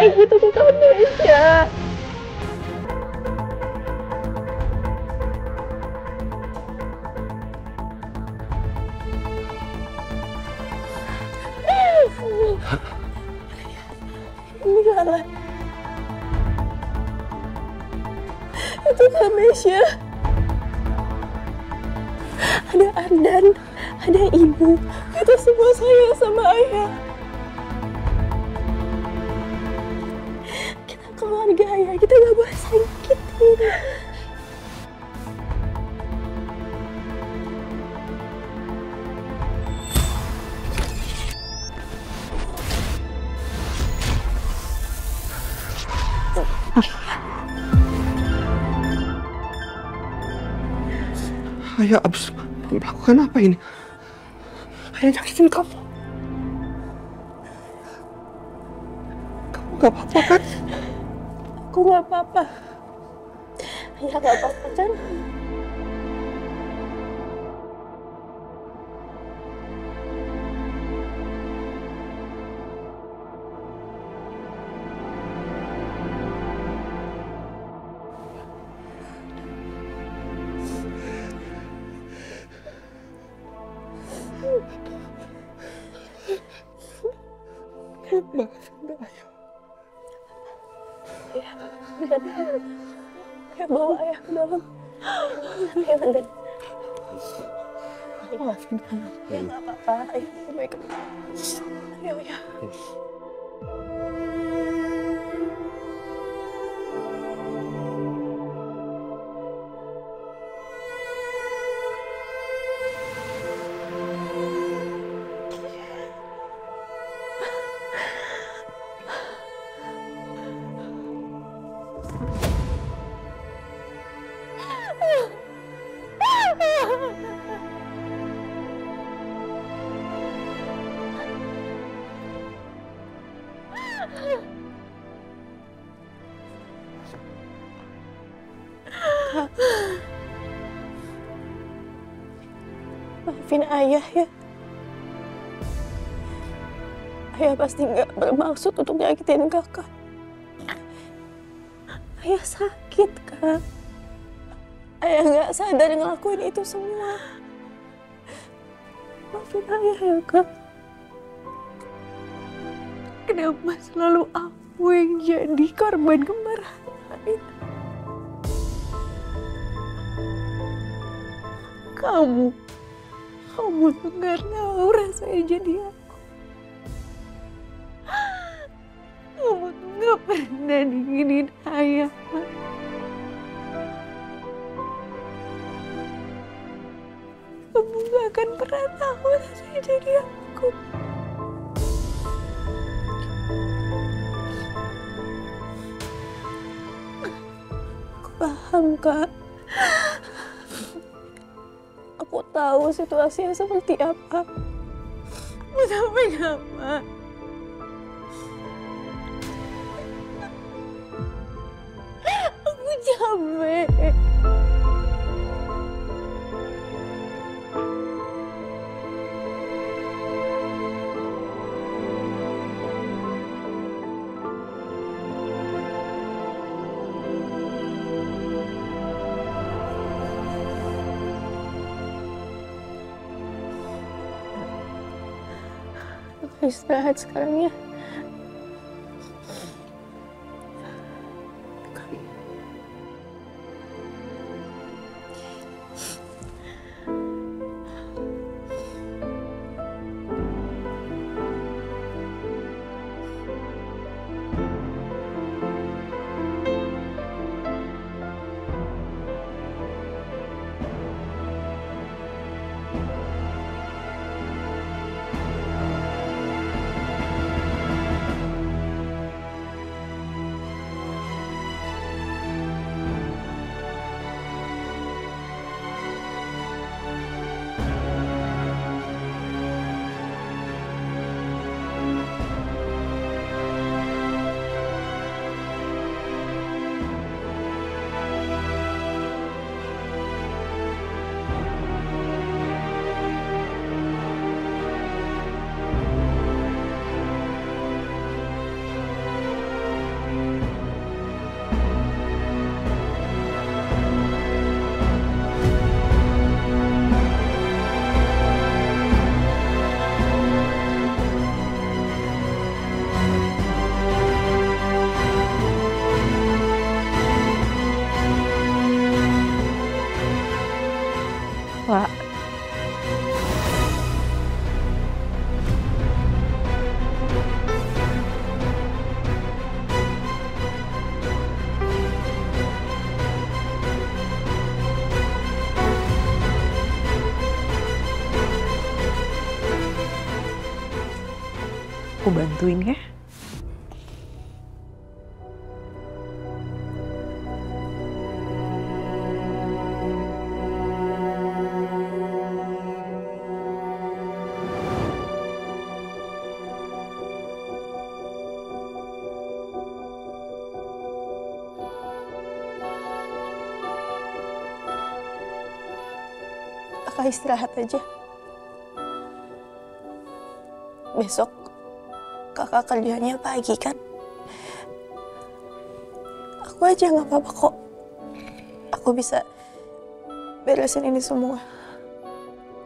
kayak gitu ke kamu, Mesya. Enggak lah. Itu Kak Mesya. Ada Ardan, ada ibu. Kita semua sayang sama ayah. Kita keluarga ayah, kita gak boleh sakitin. Ayah abis melakukan apa ini? Ayah nyakitin kamu. Kamu gak apa-apa kan? Aku gak apa-apa. Ayah gak apa-apa kan? Maafin ayah. Ayah bawa ayah ke dalam. Ayah Ardan. Maafin kamu. Ayah gak apa-apa. Ayah baik. Ayo ya. Maafin ayah ya. Ayah pasti nggak bermaksud untuk nyakitin kakak. Ayah sakit, Kak. Ayah nggak sadar ngelakuin itu semua. Maafin ayah ya, Kak. Kenapa selalu aku yang jadi korban kemarahan ayah? Kamu tuh nggak tahu rasanya jadi aku. Kamu tuh nggak pernah diginiin ayah. Kamu gak akan pernah tahu rasanya jadi aku. Aku paham, Kak. Aku tahu situasinya seperti apa. Aku sampai kapan? Aku capek. Istirahat sekarang ya. Aku bantuin ya. Kakak istirahat aja. Besok kakak kerjanya pagi kan? Aku aja nggak apa-apa kok. Aku bisa beresin ini semua.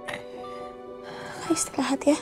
Kakak istirahat ya.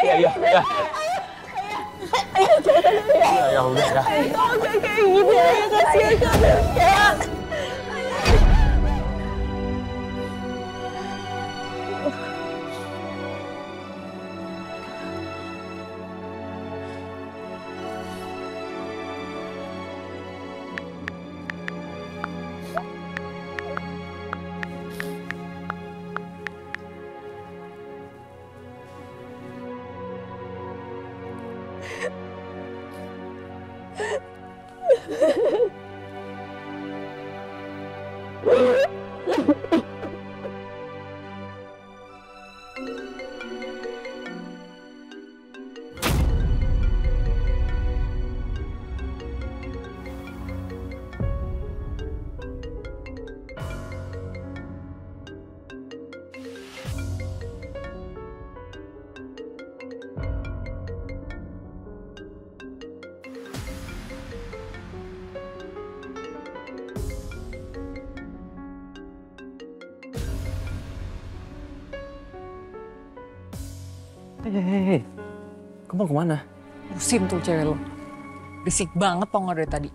Ya udah ya. Kamu kayak gitu ya, kasihan kamu ya. Hei, kamu mau kemana? Urusin tuh cewek lo. Berisik banget tau gak dari tadi.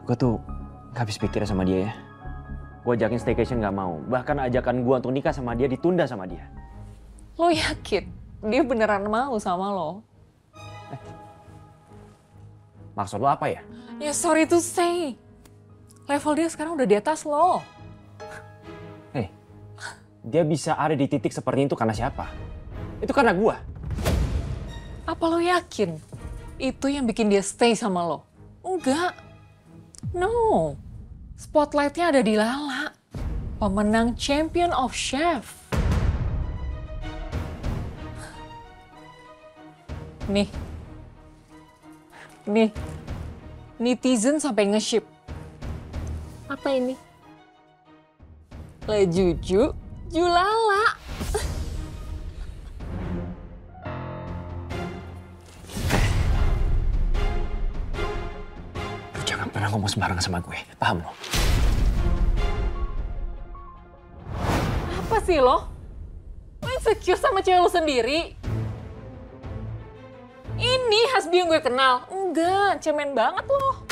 Gue tuh gak habis pikir sama dia ya. Gue ajakin staycation gak mau. Bahkan ajakan gue untuk nikah sama dia ditunda sama dia. Lo yakin dia beneran mau sama lo? Maksud lo apa ya? Ya sorry to say. Level dia sekarang udah di atas lo. Hei, dia bisa ada di titik seperti itu karena siapa? Itu karena gue. Apa lo yakin itu yang bikin dia stay sama lo? Enggak. No. Spotlightnya ada di Lala. Pemenang Champion of Chef. Nih. Netizen sampai nge-ship. Apa ini? Le Juju, Julala. Lu jangan pernah ngomong sembarangan sama gue, paham lo? Apa sih lo? Lo insecure sama cewek lo sendiri? Ini Hasbi yang gue kenal. Enggak, cemen banget lo.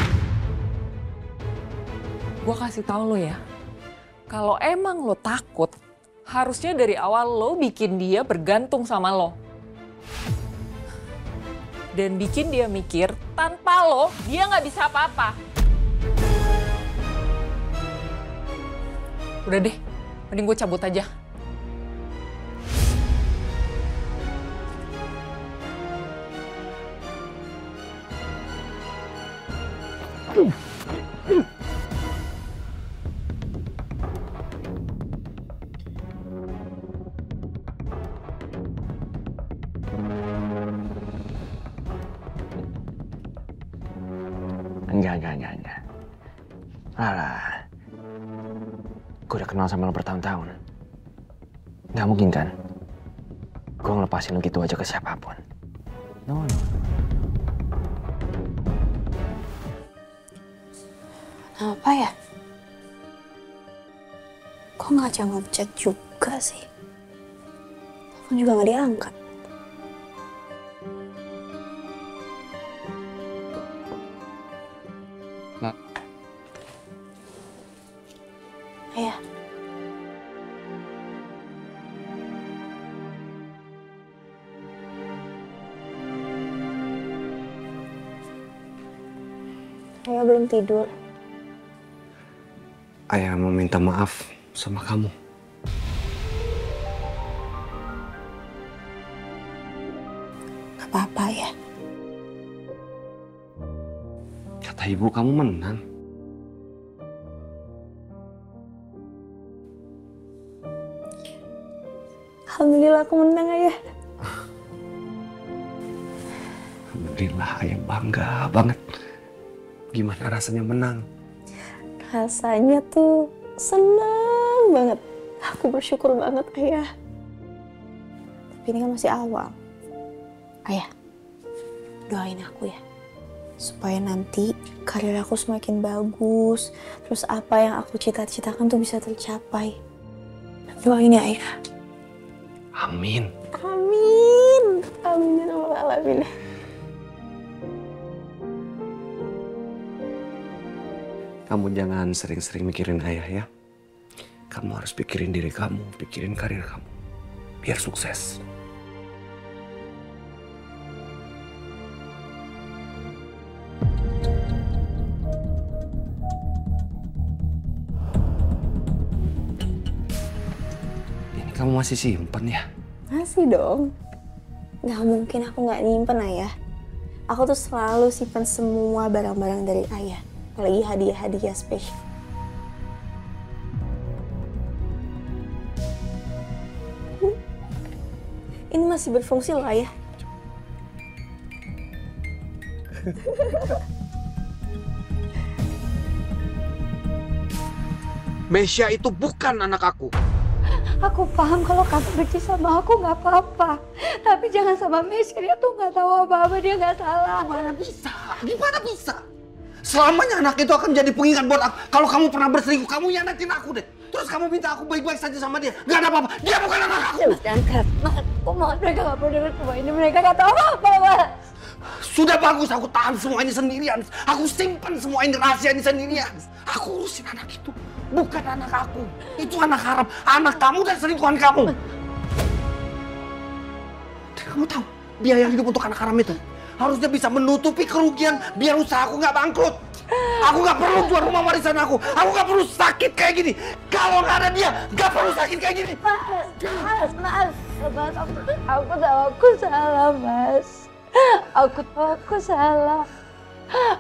Gue kasih tahu lo ya. Kalau emang lo takut, harusnya dari awal lo bikin dia bergantung sama lo. Dan bikin dia mikir, tanpa lo, dia nggak bisa apa-apa. Udah deh, mending gue cabut aja. Alah, gue udah kenal sama lo bertahun-tahun. Gak mungkin kan gue ngelepasin lo gitu aja ke siapapun. No. Apa ya? Kok nggak jawab chat juga sih? Telepon juga nggak diangkat. Nak. Ayah. Ayah belum tidur. Ayah mau minta maaf sama kamu. Gak apa-apa ya. Kata ibu kamu menang. Alhamdulillah aku menang, Ayah. Alhamdulillah, ayah bangga banget. Gimana rasanya menang? Rasanya tuh senang banget. Aku bersyukur banget, Ayah. Tapi ini kan masih awal. Ayah, doain aku ya. Supaya nanti karir aku semakin bagus. Terus apa yang aku cita-citakan tuh bisa tercapai. Doain ya, Ayah. Amin. Amin. Amin ya rabbal alamin. Kamu jangan sering-sering mikirin ayah ya. Kamu harus pikirin diri kamu, pikirin karir kamu. Biar sukses. Ini kamu masih simpen ya? Masih dong. Gak mungkin aku gak nyimpen, Ayah. Aku tuh selalu simpan semua barang-barang dari Ayah. Apalagi hadiah-hadiah spesial. Ini masih berfungsi loh, Ayah. Mesya itu bukan anak aku. Aku paham kalau kamu benci sama aku nggak apa-apa. Tapi jangan sama Mesya, dia tuh nggak tahu apa-apa, dia nggak salah. Gimana bisa? Gimana bisa? Selamanya anak itu akan jadi pengingat buat aku. Kalau kamu pernah berselingkuh, kamu hianatin aku deh. Terus kamu minta aku baik-baik saja sama dia. Gak ada apa-apa. Dia bukan anak aku. Mas, jangan keras. Mas, aku mohon mereka nggak perlu dengar semua ini. Mereka nggak tahu apa-apa, Mas. Sudah bagus, aku tahan semua ini sendirian. Aku simpan semua ini rahasia ini sendirian. Aku urusin anak itu. Bukan anak aku. Itu anak haram. Anak kamu dan selingkuhan kamu. Dan kamu tahu, biaya hidup untuk anak haram itu harusnya bisa menutupi kerugian biar usaha aku nggak bangkrut. Aku nggak perlu jual rumah warisan aku. Aku nggak perlu sakit kayak gini. Kalau nggak ada dia, nggak perlu sakit kayak gini. Mas, aku tahu aku salah, Mas. Aku tahu aku salah.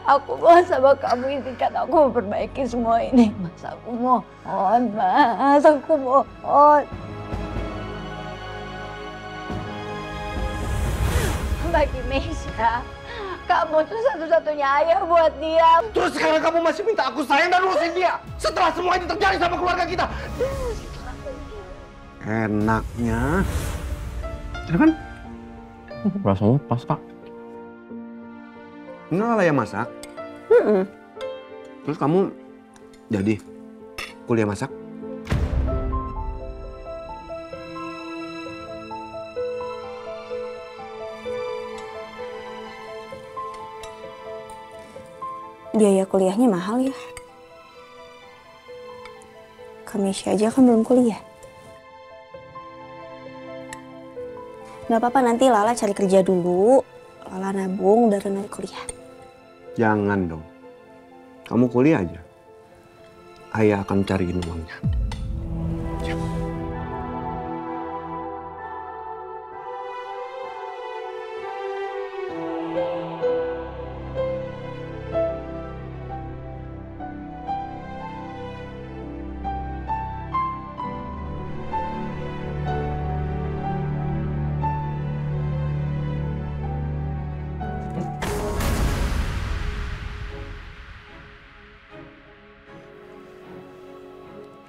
Aku mohon sama kamu izinkan aku memperbaiki semua ini, Mas. Aku mohon, Mas. Aku mohon. Bagi Mesya, kamu tuh satu-satunya ayah buat dia. Terus sekarang kamu masih minta aku sayang dan urusin dia. Setelah semua ini terjadi sama keluarga kita. Enaknya. Ya kan? Rasanya pas, Kak. Enggak lah ya masak. Terus kamu jadi kuliah masak? Biaya kuliahnya mahal ya. Kamisya aja kan belum kuliah. Gak apa-apa, nanti Lala cari kerja dulu. Lala nabung, baru nanti kuliah. Jangan dong. Kamu kuliah aja. Ayah akan cariin uangnya. Ya.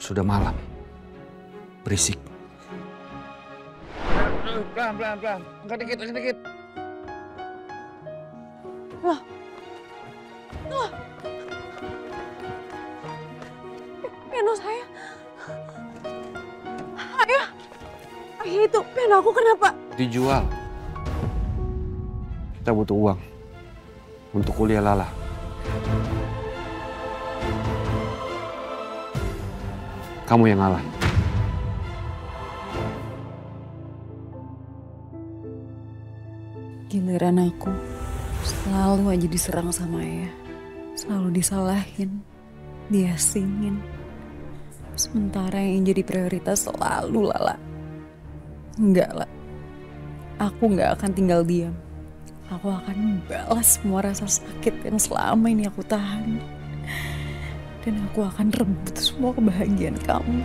Sudah malam. Berisik. Pelan. Angkat dikit. Piano saya. Ayah itu piano aku kenapa? Dijual. Kita butuh uang untuk kuliah Lala. Kamu yang ngalah. Giliran aku selalu aja diserang sama ayah. Selalu disalahin, diasingin. Sementara yang jadi prioritas selalu Lala. Enggak lah, aku nggak akan tinggal diam. Aku akan balas semua rasa sakit yang selama ini aku tahan. Dan aku akan rebut semua kebahagiaan kamu.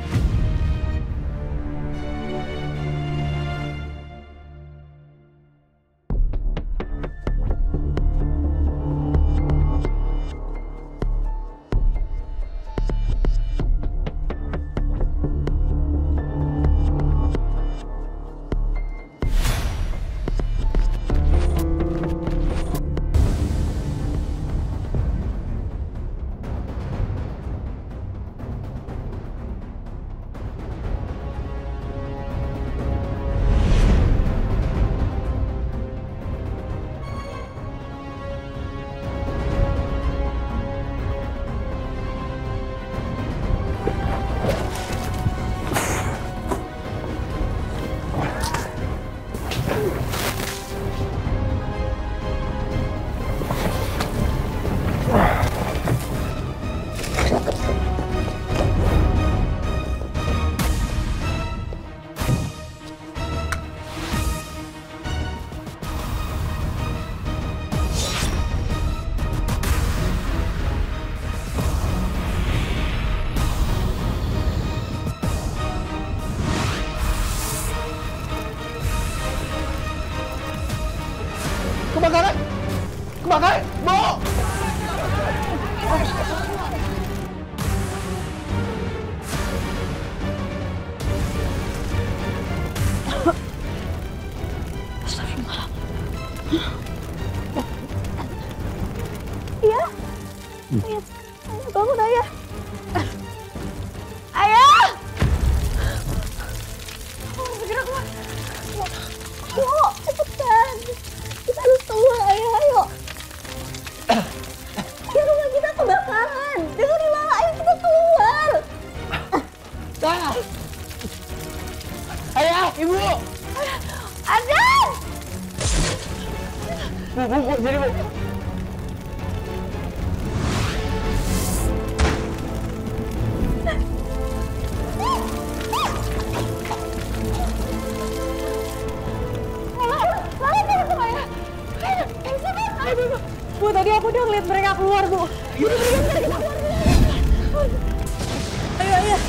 Kebakaran! Bo! Iya. Bangun ayah. Ayah! Segera keluar. Yuk, cepetan. Kita harus keluar ayah, ayo. Ya rumah kita kebakaran. Dengerin Lala, ayo kita keluar. Ayah, ibu! Adam! Bu, sini bu. Bu, tadi aku udah ngeliat mereka keluar, Bu. Ayo.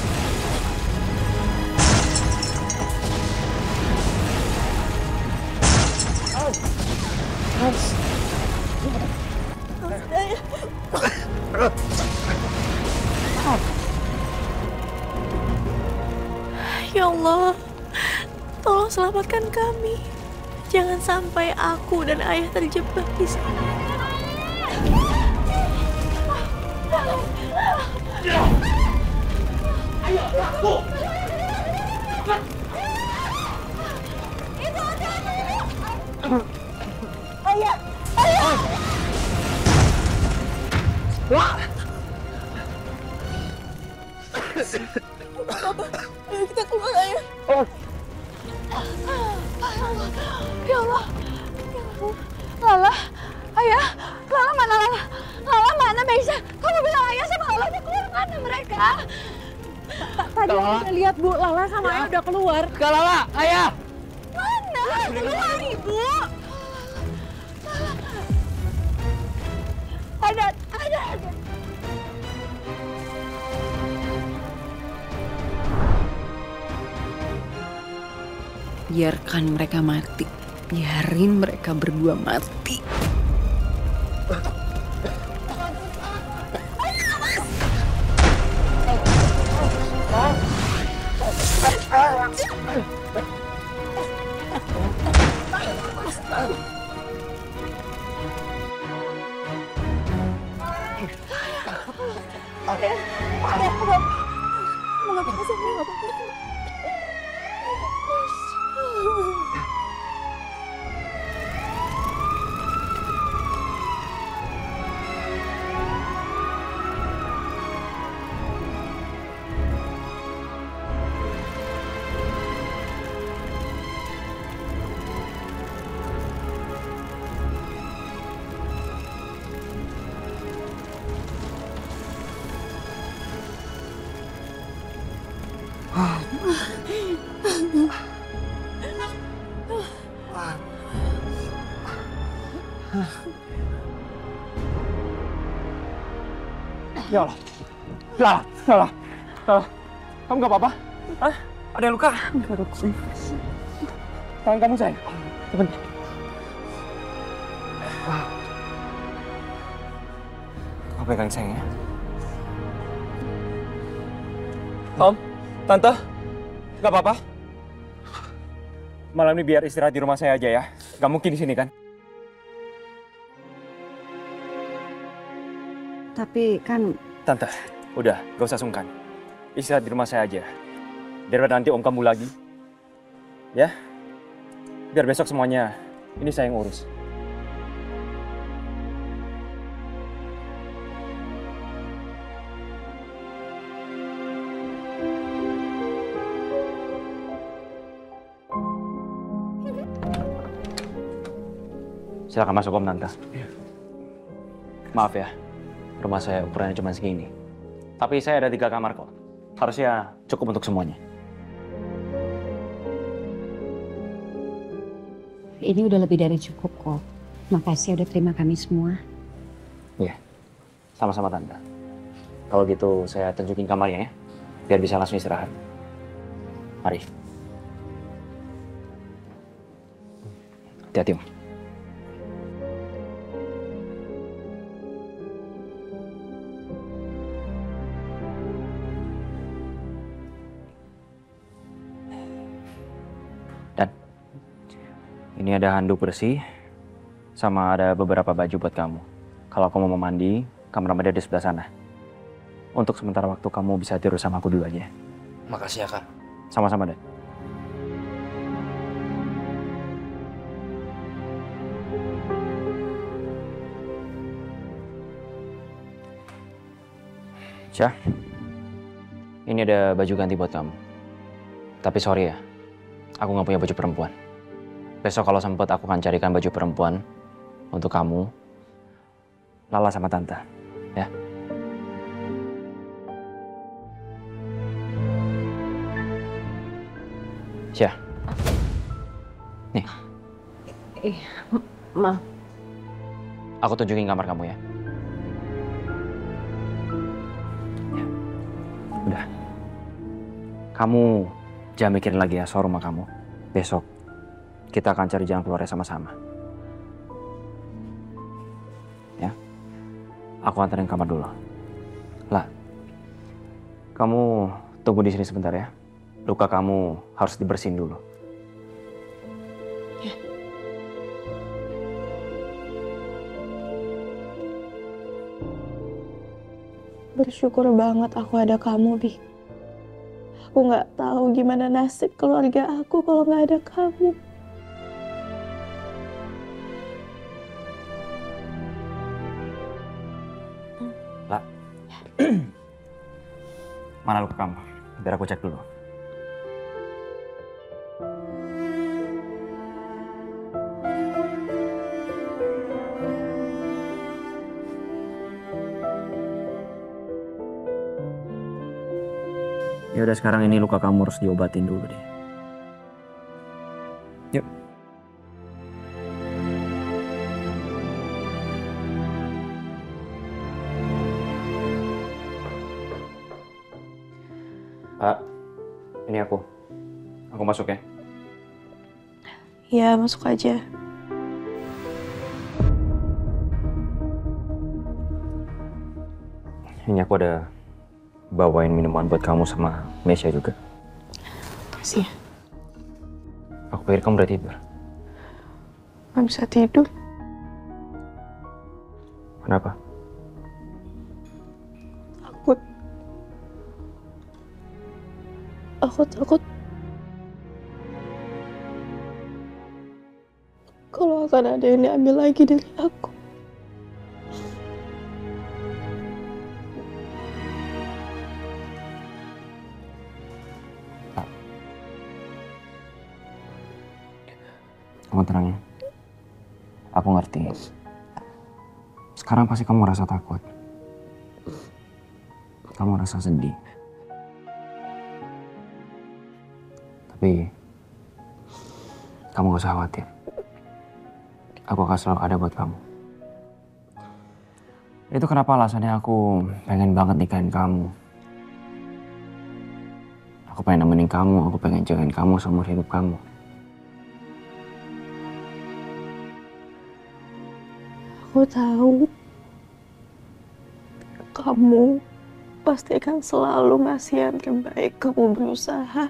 Ya Allah, tolong selamatkan kami. Jangan sampai aku dan ayah terjebak di sini. Ayo, Bu! Itu ada ayah! Ayo kita keluar, ayah. Ya Allah. Lala, ayah, Lala mana Lala? Lala mana Meisha? Kamu bilang ayah sama Lala udah keluar, mana mereka? Tadi aku udah lihat Bu, Lala sama ayah udah keluar. Kak Lala, ayah! Mana? Keluar Ibu. Ada. Biarkan mereka mati. Biarin mereka berdua mati. Ya Allah. Lala, Lala, Lala. Kamu nggak apa-apa? Hah? Ada yang luka? Enggak, dok. Tangan kamu, sayang. Sebentar. Aku pegang sayang ya. Om, Tante, nggak apa-apa? Malam ini biar istirahat di rumah saya aja ya. Nggak mungkin di sini kan? Tapi kan... Tante, udah, gak usah sungkan. Istirahat di rumah saya aja. Daripada nanti om kamu lagi. Ya? Biar besok semuanya, ini saya yang urus. Silakan masuk om, Tante. Maaf ya. Rumah saya ukurannya cuma segini. Tapi saya ada 3 kamar kok. Harusnya cukup untuk semuanya. Ini udah lebih dari cukup kok. Makasih udah terima kami semua. Iya, sama-sama Tante. Kalau gitu saya tunjukin kamarnya ya. Biar bisa langsung istirahat. Mari. Hati-hati, Om. Ini ada handuk bersih, sama ada beberapa baju buat kamu. Kalau kamu mau mandi, kamar mandi di sebelah sana. Untuk sementara waktu kamu bisa tidur sama aku dulu aja. Makasih ya, Kak. Sama-sama, Dan. Syah, ini ada baju ganti buat kamu. Tapi sorry ya, aku nggak punya baju perempuan. Besok kalau sempat aku akan carikan baju perempuan untuk kamu, Lala sama Tante, ya. Syah. Nih. Maaf. Aku tunjukin kamar kamu ya. Ya. Udah. Kamu jangan mikirin lagi ya soal rumah kamu. Besok kita akan cari jalan keluarnya sama-sama. Ya. Aku anterin kamar dulu. Lah. Kamu tunggu di sini sebentar ya. Luka kamu harus dibersihin dulu. Ya. Bersyukur banget aku ada kamu, Bi. Aku nggak tahu gimana nasib keluarga aku kalau nggak ada kamu. Lah. Mana luka kamu? Biar aku cek dulu. Ya udah sekarang ini luka kamu harus diobatin dulu deh. Yuk. Pak, ini aku. Aku masuk ya. Ya, masuk aja. Ini aku ada bawain minuman buat kamu sama Mesya juga. Makasih ya. Aku pikir kamu udah tidur. Gak bisa tidur. Kenapa? Takut. Aku takut kalau akan ada yang diambil lagi dari aku. Kamu tenang ya. Aku ngerti. Sekarang pasti kamu merasa takut. Kamu merasa sedih. Tapi kamu gak usah khawatir. Aku akan selalu ada buat kamu. Itu kenapa alasannya aku pengen banget nikahin kamu. Aku pengen nemenin kamu, aku pengen jagain kamu seumur hidup kamu. Aku tahu kamu pasti akan selalu ngasih yang terbaik. Kamu berusaha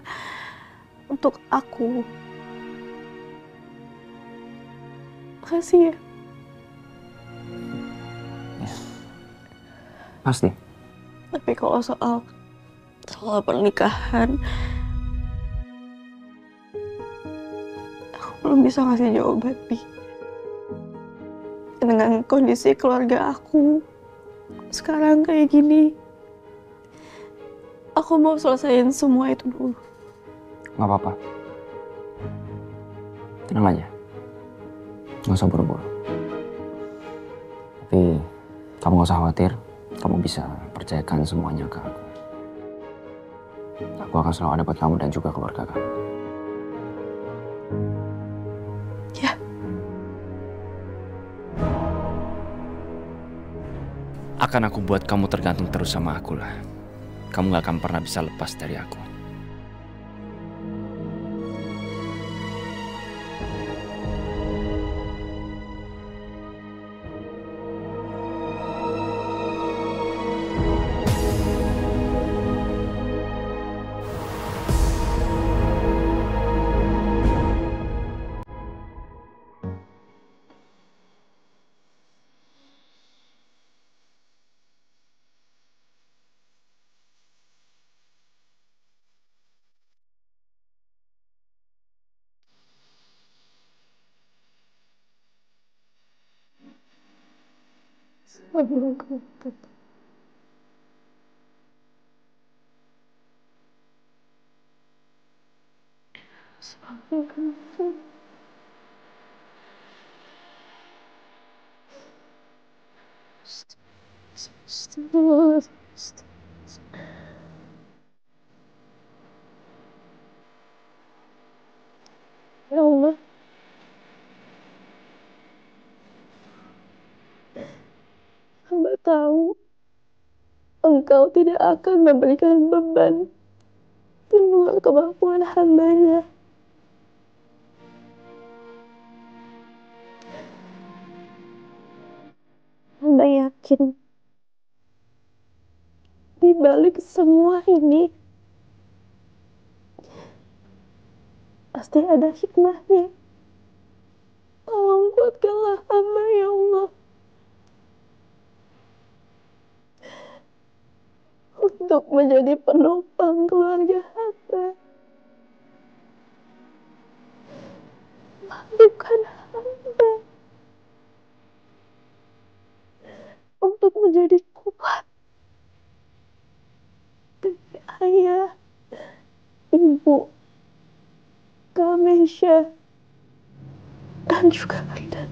untuk aku. Makasih ya. Pasti. Tapi kalau soal pernikahan, aku belum bisa ngasih jawaban, Pi. Dengan kondisi keluarga aku sekarang kayak gini, aku mau selesaiin semua itu dulu. Gak apa-apa. Tenang aja. Gak usah buru-buru. Tapi kamu gak usah khawatir. Kamu bisa percayakan semuanya ke aku. Aku akan selalu ada buat kamu dan juga keluarga kamu. Ya. Akan aku buat kamu tergantung terus sama aku lah. Kamu gak akan pernah bisa lepas dari aku. Ya Allah, hamba tahu Engkau tidak akan memberikan beban di luar kemampuan hambanya. Hamba yakin di balik semua ini pasti ada hikmahnya. Tolong kuatkanlah hamba ya Allah untuk menjadi penopang keluarga hamba. Bukan hamba untuk menjadi kuat bagi ayah, ibu, Kamesha, dan juga Anda.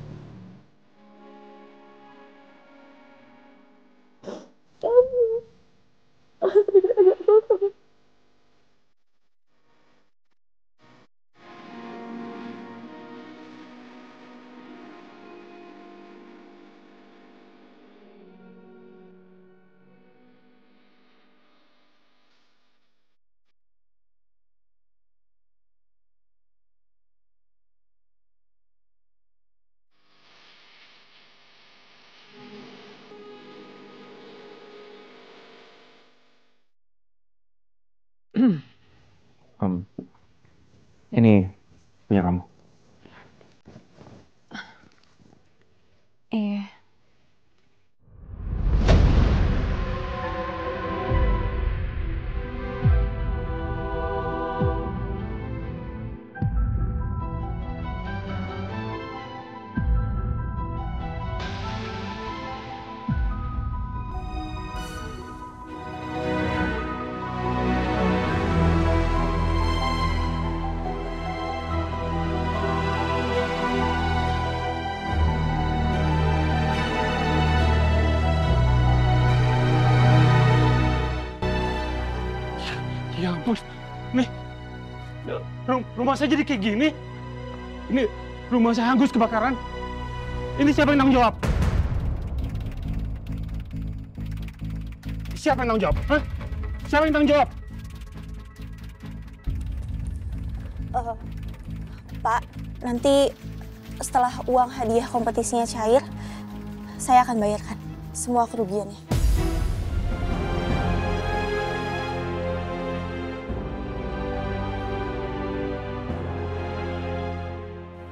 Ini punya Ya ampun, nih rumah saya jadi kayak gini. Ini rumah saya hangus kebakaran. Ini siapa yang tanggung jawab? Siapa yang tanggung jawab? Hah? Siapa yang tanggung jawab? Pak, nanti setelah uang hadiah kompetisinya cair, saya akan bayarkan semua kerugiannya.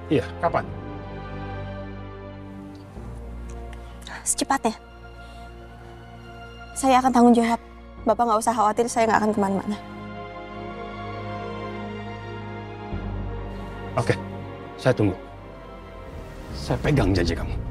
Iya, kapan? Secepatnya. Saya akan tanggung jawab. Bapak nggak usah khawatir, saya nggak akan kemana-mana. Oke, saya tunggu. Saya pegang janji kamu.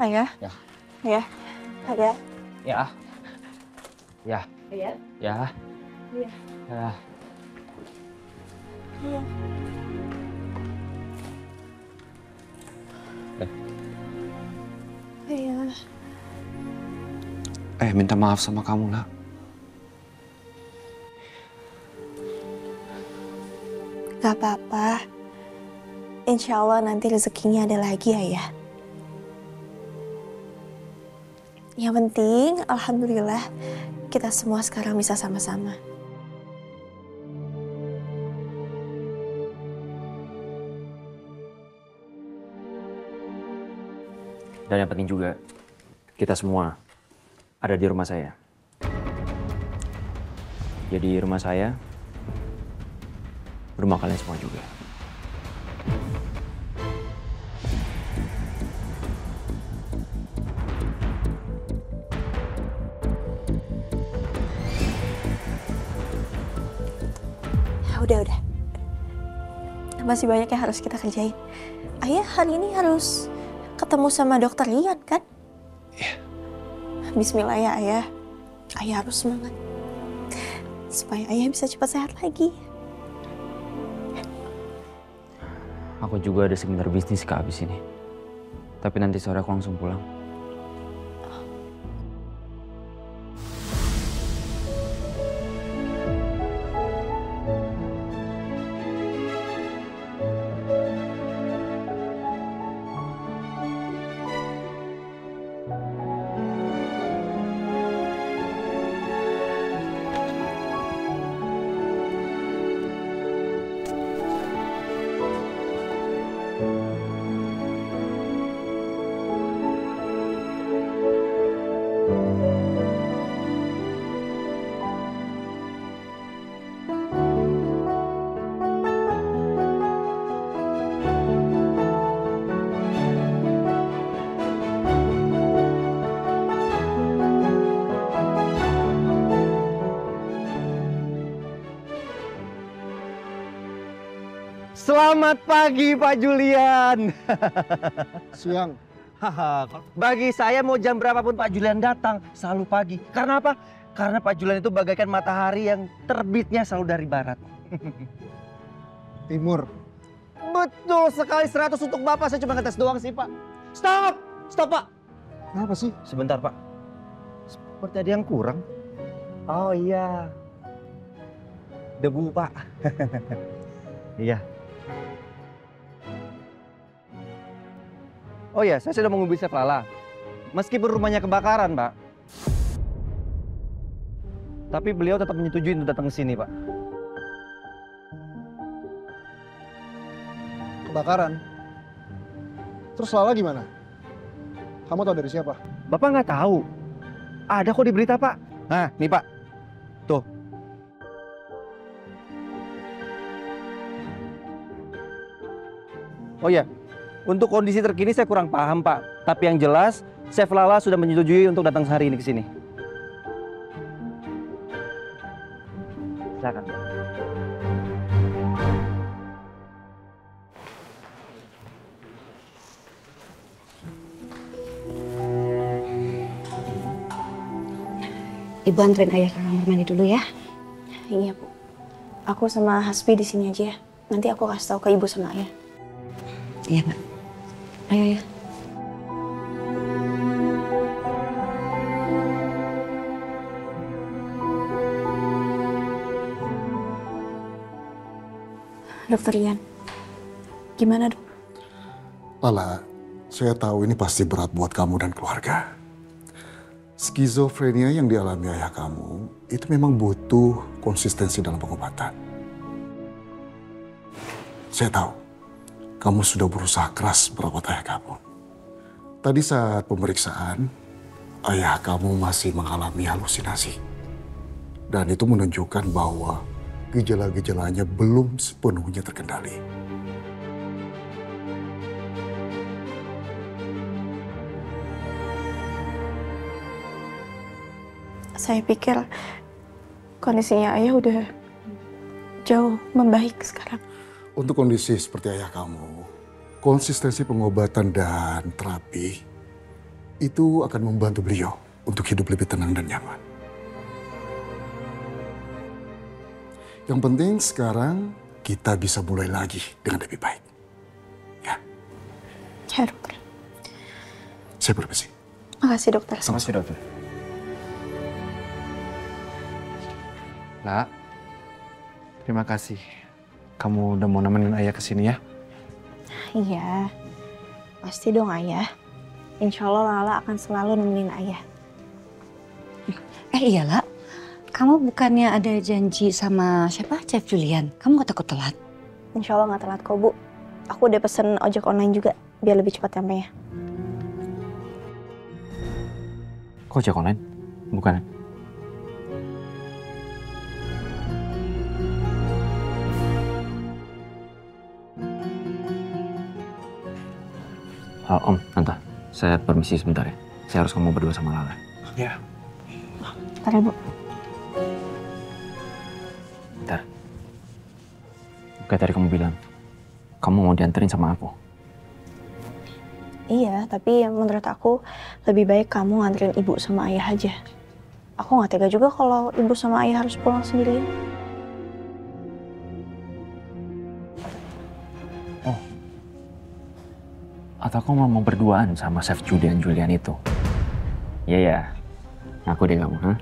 Ayah. Ya. Ayah. Ayah. Ya. Ya. Ayah. Ya. Iya. Ya. Iya. Ayah. Minta maaf sama kamu, lah. Gak apa-apa. Insya Allah nanti rezekinya ada lagi, Ayah. Yang penting, alhamdulillah, kita semua sekarang bisa sama-sama. Dan yang penting juga, kita semua ada di rumah saya. Jadi rumah saya, rumah kalian semua juga. Udah. Masih banyak yang harus kita kerjain. Ayah hari ini harus ketemu sama dokter Rian, kan? Iya. Bismillah ya, Ayah. Ayah harus semangat. Supaya Ayah bisa cepat sehat lagi. Aku juga ada seminar bisnis ke habis ini. Tapi nanti sore aku langsung pulang. Selamat pagi, Pak Julian. Siang. Bagi saya mau jam berapapun Pak Julian datang, selalu pagi. Karena apa? Karena Pak Julian itu bagaikan matahari yang terbitnya selalu dari barat. Timur. Betul sekali, 100 untuk Bapak. Saya cuma ngetes doang sih, Pak. Stop! Stop, Pak. Kenapa sih? Sebentar, Pak. Seperti ada yang kurang. Oh iya. Debu, Pak. Iya. Oh ya, saya sudah menghubungi Chef Lala. Meskipun rumahnya kebakaran, Pak. Tapi beliau tetap menyetujui untuk datang ke sini, Pak. Kebakaran. Terus Lala gimana? Kamu tahu dari siapa? Bapak nggak tahu. Ada kok di berita, Pak. Nah, nih, Pak. Tuh. Oh ya, untuk kondisi terkini saya kurang paham, Pak. Tapi yang jelas, Chef Lala sudah menyetujui untuk datang hari ini ke sini. Silakan. Ibu anterin ayah ke kamar mandi dulu ya. Iya, Bu. Aku sama Hasbi di sini aja ya. Nanti aku kasih tahu ke Ibu sama Ayah. Iya, Mbak. Ayo ya. Dokter Lian, gimana dok? Lala, saya tahu ini pasti berat buat kamu dan keluarga. Skizofrenia yang dialami ayah kamu itu memang butuh konsistensi dalam pengobatan. Saya tahu, kamu sudah berusaha keras merawat ayah kamu. Tadi saat pemeriksaan, ayah kamu masih mengalami halusinasi. Dan itu menunjukkan bahwa gejala-gejalanya belum sepenuhnya terkendali. Saya pikir kondisinya ayah udah jauh membaik sekarang. Untuk kondisi seperti ayah kamu, konsistensi pengobatan dan terapi itu akan membantu beliau untuk hidup lebih tenang dan nyaman. Yang penting sekarang kita bisa mulai lagi dengan lebih baik. Ya. Ya dokter. Saya permisi. Makasih dokter. Makasih dokter. Lah, terima kasih. Kamu udah mau nemenin ayah kesini ya? Iya, pasti dong ayah. Insya Allah Lala akan selalu nemenin ayah. Iya, La. Kamu bukannya ada janji sama siapa? Chef Julian. Kamu gak takut telat? Insya Allah nggak telat kok Bu. Aku udah pesen ojek online juga biar lebih cepat sampai ya. Kok ojek online? Bukan? Om, Tante, saya permisi sebentar ya. Saya harus ngomong berdua sama Lala. Ya. Bentar ya Bu. Bentar. Kayak tadi kamu bilang, kamu mau dianterin sama aku. Iya, tapi menurut aku lebih baik kamu nganterin ibu sama ayah aja. Aku nggak tega juga kalau ibu sama ayah harus pulang sendirian. Atau kamu mau berduaan sama Chef Julian itu? Iya ya, ngaku deh kamu, ha?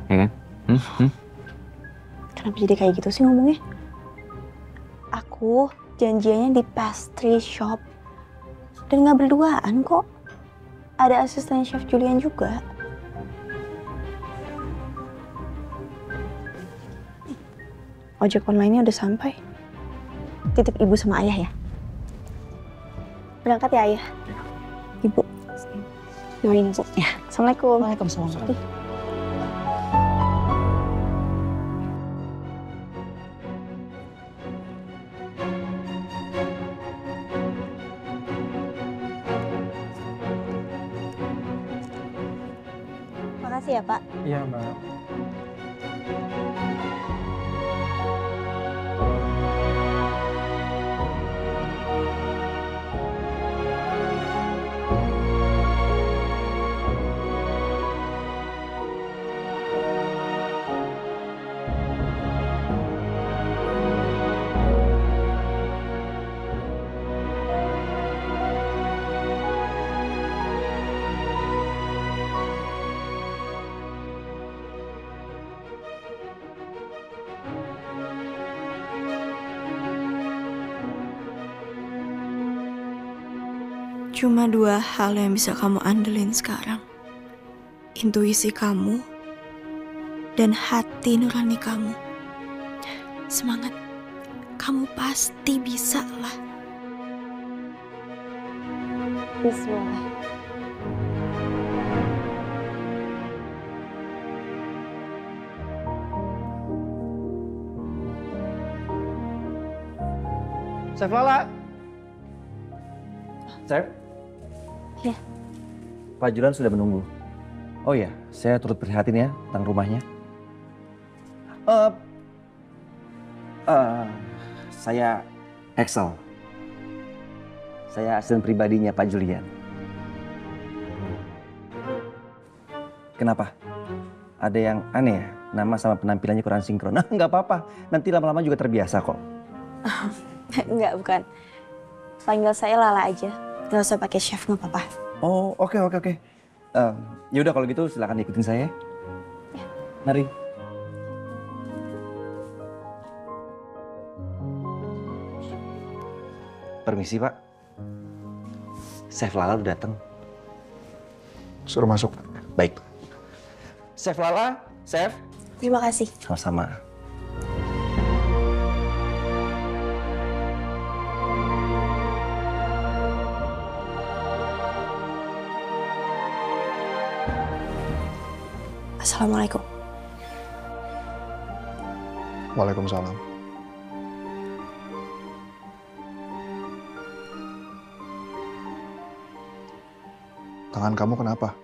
Ya kan? Kenapa jadi kayak gitu sih ngomongnya? Aku janjiannya di pastry shop. Dan nggak berduaan kok. Ada asisten Chef Julian juga. Ojek online-nya udah sampai. Titip ibu sama ayah ya. Berangkat ya ayah. Ibu. Doain Bu. Ya. Assalamualaikum. Waalaikumsalam. Makasih ya Pak. Iya, Mbak. Cuma dua hal yang bisa kamu andelin sekarang. Intuisi kamu dan hati nurani kamu. Semangat. Kamu pasti bisa lah. Bismillah. Chef Lala. Chef. Ya. Pak Julian sudah menunggu. Oh iya, saya turut prihatin ya tentang rumahnya. Saya Axel. Saya asisten pribadinya Pak Julian. Kenapa? ada yang aneh ya? Nama sama penampilannya kurang sinkron. Nah, nggak apa-apa. Nanti lama-lama juga terbiasa kok. Enggak, bukan. Panggil saya Lala aja. Nggak usah pakai chef, nggak apa-apa. Oh, oke. Ya udah kalau gitu silakan ikutin saya. Ya. Mari. Permisi, Pak. Chef Lala udah datang. Suruh masuk. Baik. Chef Lala, Chef. Terima kasih. Sama-sama. Assalamualaikum. Waalaikumsalam. Tangan kamu kenapa?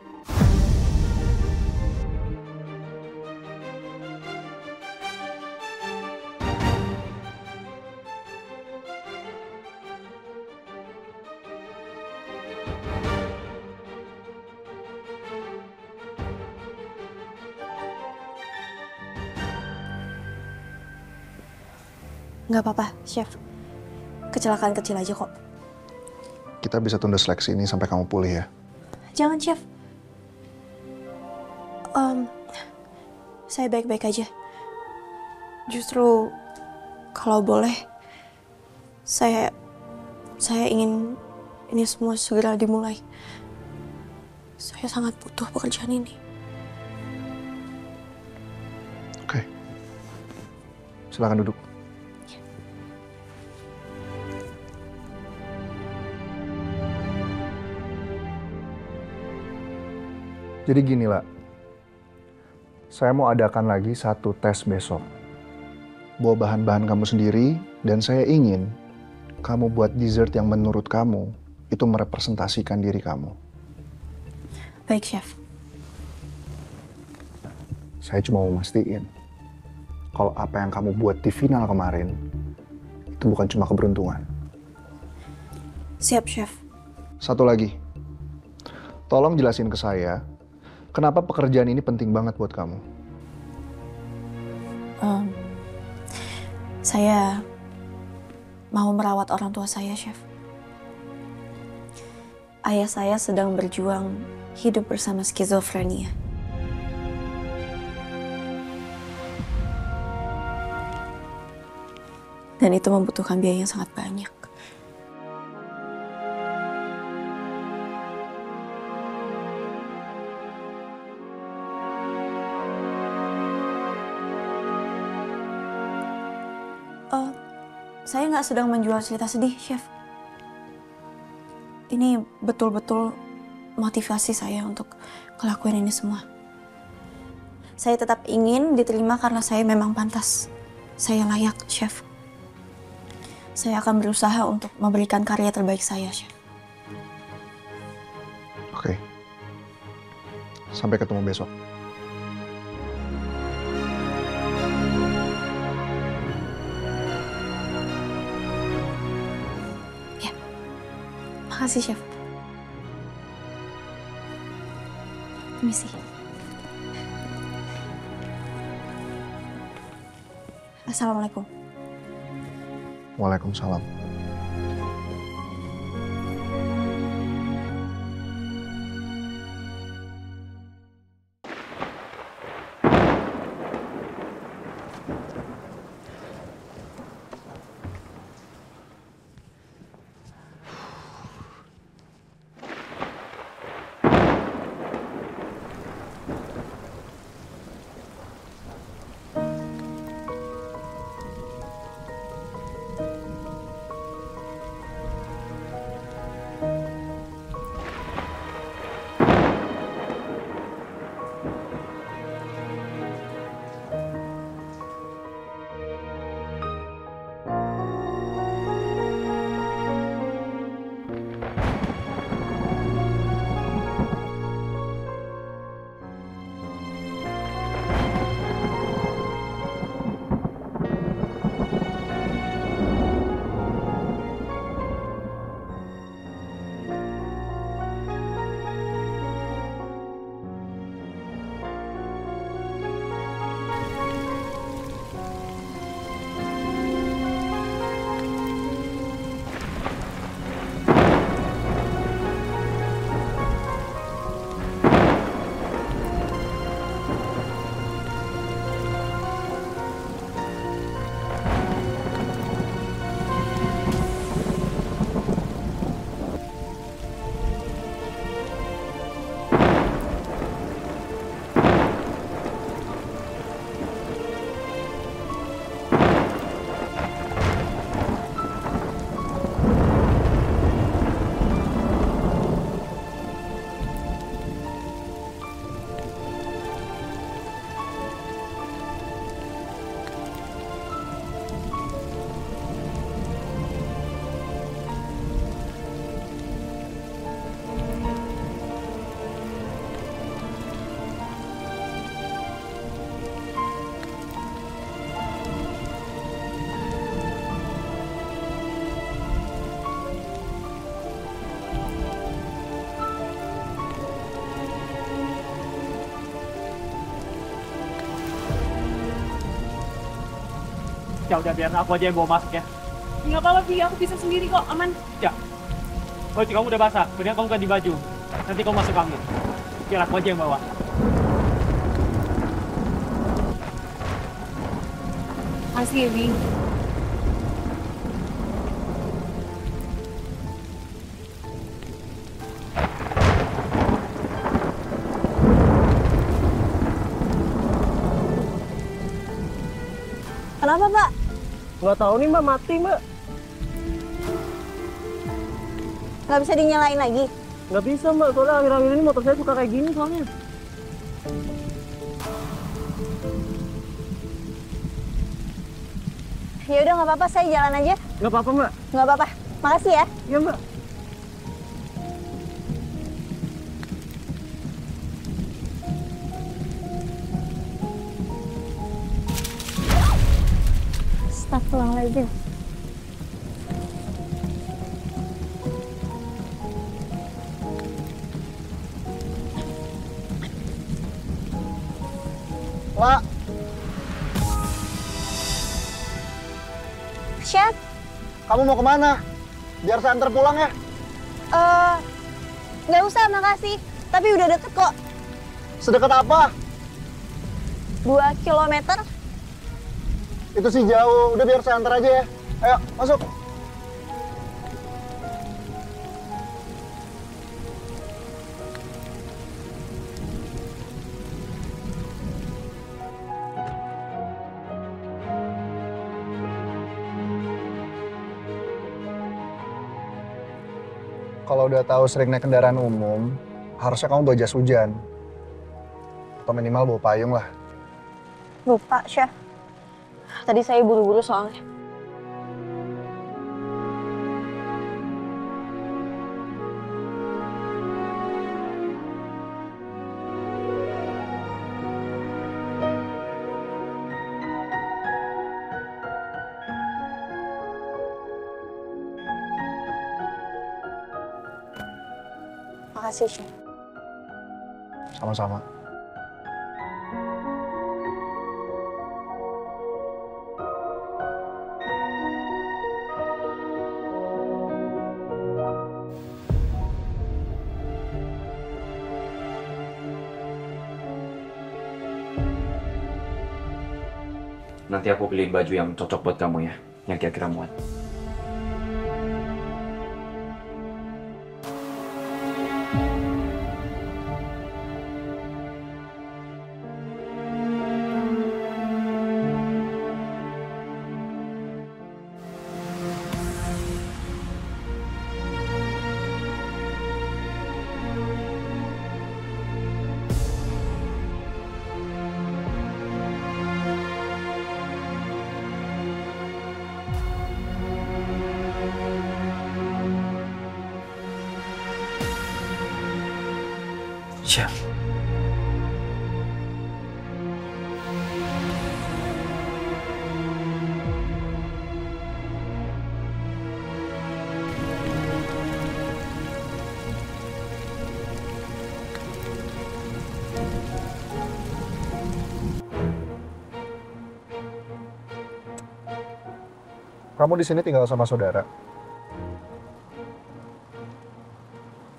Nggak apa-apa, Chef. Kecelakaan kecil aja kok. Kita bisa tunda seleksi ini sampai kamu pulih ya. Jangan, Chef. Saya baik-baik aja. Justru, kalau boleh, saya ingin ini semua segera dimulai. Saya sangat butuh pekerjaan ini. Oke. Silakan duduk. Jadi gini lah, saya mau adakan lagi satu tes besok. Bawa bahan-bahan kamu sendiri, dan saya ingin kamu buat dessert yang menurut kamu itu merepresentasikan diri kamu. Baik, Chef. Saya cuma mau mastiin, kalau apa yang kamu buat di final kemarin, itu bukan cuma keberuntungan. Siap, Chef. Satu lagi, tolong jelasin ke saya, kenapa pekerjaan ini penting banget buat kamu? Saya mau merawat orang tua saya, Chef. Ayah saya sedang berjuang hidup bersama skizofrenia. Dan itu membutuhkan biaya yang sangat banyak. Saya nggak sedang menjual cerita sedih, Chef. Ini betul-betul motivasi saya untuk ngelakuin ini semua. Saya tetap ingin diterima karena saya memang pantas. Saya layak, Chef. Saya akan berusaha untuk memberikan karya terbaik saya, Chef. Oke. Sampai ketemu besok. Makasih, Chef. Permisi. Assalamualaikum. Waalaikumsalam. Ya udah biar aku aja yang bawa masuk ya. Nggak apa-apa, Bi. Aku bisa sendiri kok, aman. Ya. Baju kamu udah basah, kemudian kamu ganti baju. Nanti kamu masuk angin. Biar aku aja yang bawa. Makasih ya, Bi. Kenapa, Pak? Nggak tahu nih Mbak, mati Mbak. Nggak bisa dinyalain lagi? Nggak bisa Mbak, soalnya akhir-akhir ini motor saya suka kayak gini soalnya. Ya udah nggak apa-apa, saya jalan aja. Nggak apa-apa Mbak. Nggak apa-apa. Makasih ya. Iya Mbak. Astagfirullahaladzim. Pak, Chef, kamu mau kemana? Biar saya antar pulang ya. nggak usah, makasih. Tapi udah deket kok. Sedekat apa? 2 kilometer. Itu sih jauh. Udah biar saya antar aja ya. Ayo, masuk. Kalau udah tahu sering naik kendaraan umum, harusnya kamu bawa jas hujan. Atau minimal bawa payung lah. Lupa, Chef. Tadi saya buru-buru soalnya. Makasih, Chef. Sama-sama. Nanti aku beliin baju yang cocok buat kamu ya, yang kira-kira muat. Chef. Kamu di sini tinggal sama saudara?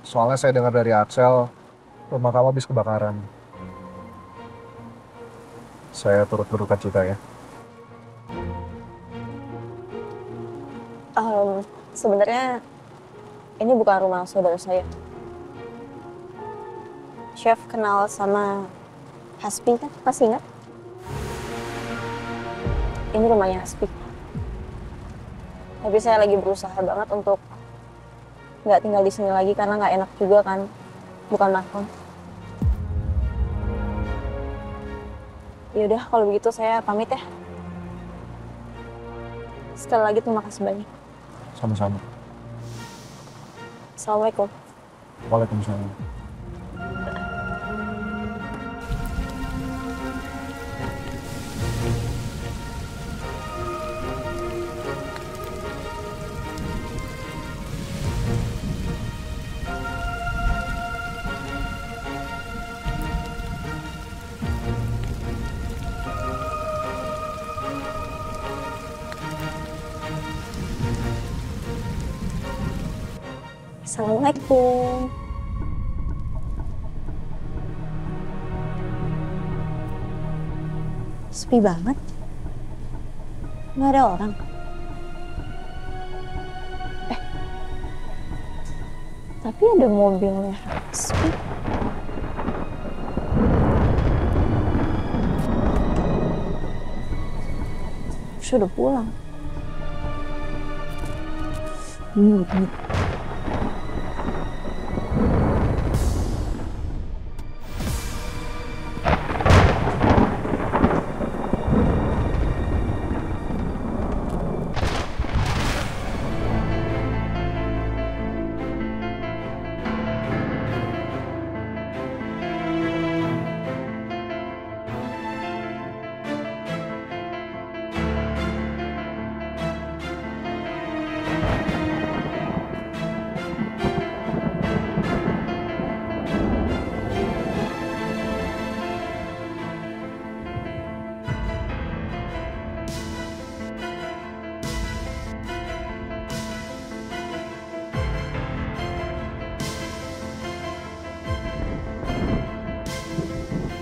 Soalnya saya dengar dari Axel, rumah kamu habis kebakaran. Saya turut berduka cita ya. Sebenarnya ini bukan rumah saudara saya. Chef kenal sama Hasbi kan? Masih ingat? Ini rumahnya Hasbi. Tapi saya lagi berusaha banget untuk nggak tinggal di sini lagi karena nggak enak juga kan, bukan makan. Yaudah kalau begitu saya pamit ya. Sekali lagi terima kasih banyak. Sama-sama. Assalamualaikum. Waalaikumsalam. Assalamualaikum. Sepi banget. Nggak ada orang. Tapi ada mobilnya Hasbi. Sudah pulang.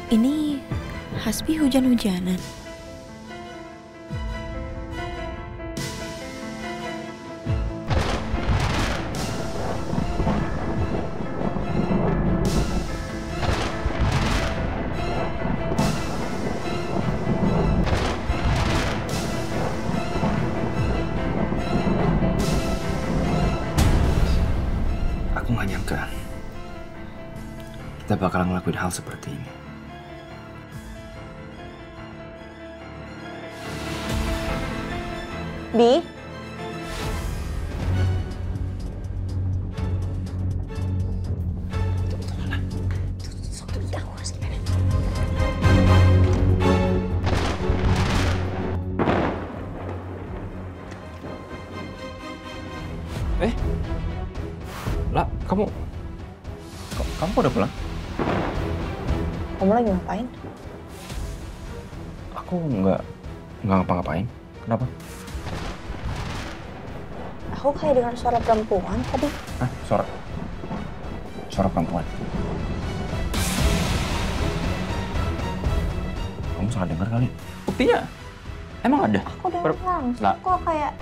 Ini Hasbi hujan-hujanan. Aku nggak nyangka kita bakal ngelakuin hal seperti ini. Bi? Lah, kamu udah pulang? Kamu lagi ngapain? Aku nggak ngapa-ngapain. Kenapa? Aku kayak dengar suara perempuan tadi. Hah? Suara perempuan? Kamu salah dengar kali. Buktinya? Emang ada? Aku dengar langsung kok kayak